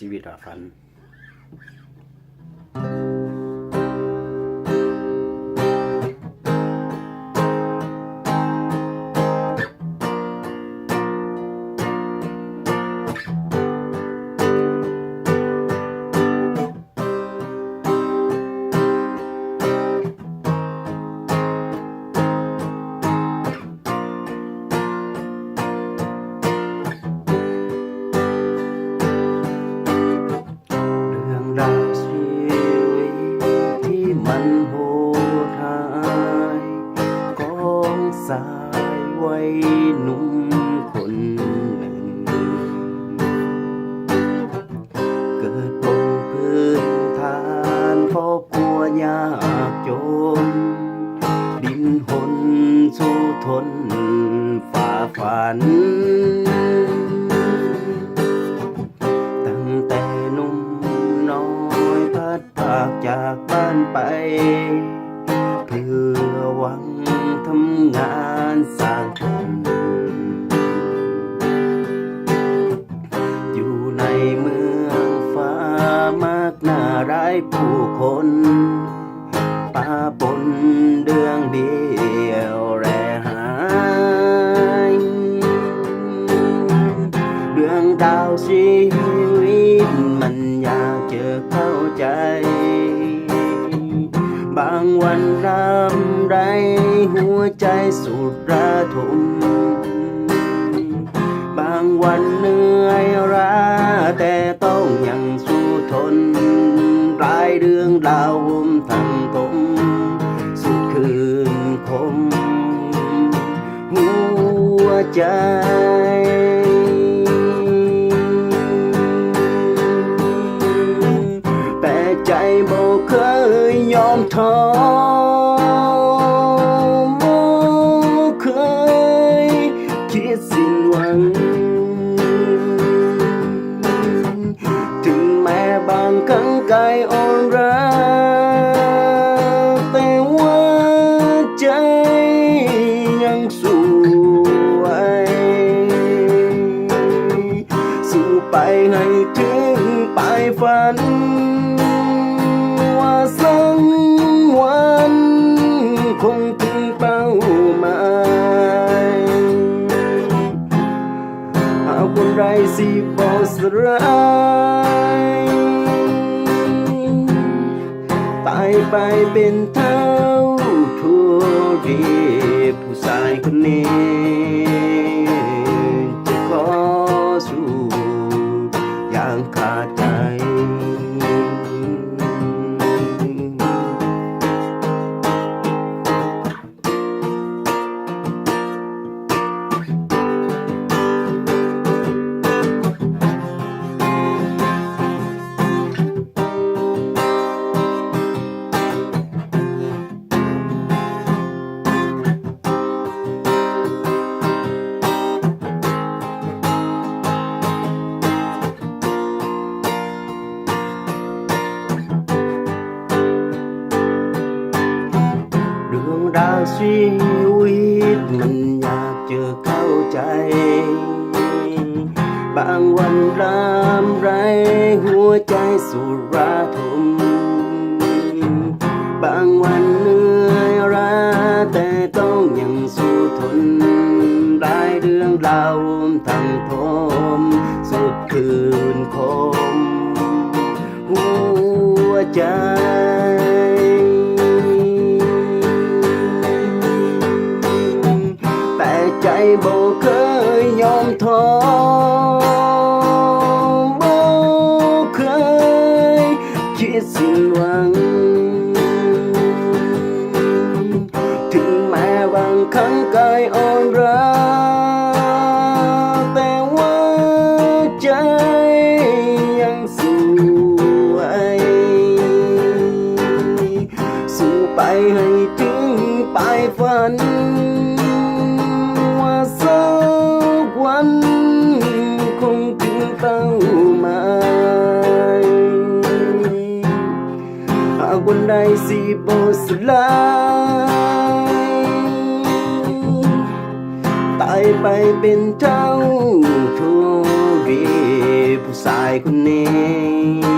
ชีวิตฝันราวชีวิตที่มันโหดร้ายของสายวัยหนุ่มคนหนึ่งเกิดบนพื้นฐานครอบครัวยากจนดินหนสู้ทนฝ่าฝันตั้งแต่หนุ่มน้อยพัดพากจากบ้านไปเพื่อหวังทำงานสร้างตนอยู่ในเมืองฟ้ามากหน้าร้ายผู้คนป้าปนเดืองเดียวแลหายเรื่องราวชีวิตมันอยากจะเข้าใจบางวันรำไรหัวใจสุดระทมบางวันเหนื่อยล้าแต่ต้องยังสู้ทนรายเรื่องราววุ่นทั้งตมสุดคืนคมหัวใจแต่ใจบ่เคยยอมท้อบ่เคยคิดสิ้นหวังถึงแม้บางครั้งกายอ่อนล้าแต่ว่าใจยังสู้ไว้สู้ไปให้ถึงปลายฝันว่าสักวันคงถึงเป้าหมายหากคนไรสิบ่สลายตายไปเป็นเท่าทุรีผู้ชายคนนี้จะขอสู้อย่างขาดใจเรื่องราวชีวิตมันอยากจะเข้าใจบางวันรำไรหัวใจสุดระทมบางวันเหนื่อยล้าแต่ต้องยังสู้ทนได้เรื่องราวทั้งทมสุดคืนคมหัวใจแต่ใจบ่เคยยอมท้อบ่เคยคิดสิ้นหวังถึงแม้บางครั้งกายอ่อนล้าแต่ว่าใจยังสู้ไว้สู้ไปให้ถึงปลายฝันสักวันคงถึงเป้าหมายหากวันใดสิบ่สลายตายไปเป็นเท่าทุรีผู้ ชายคนนี้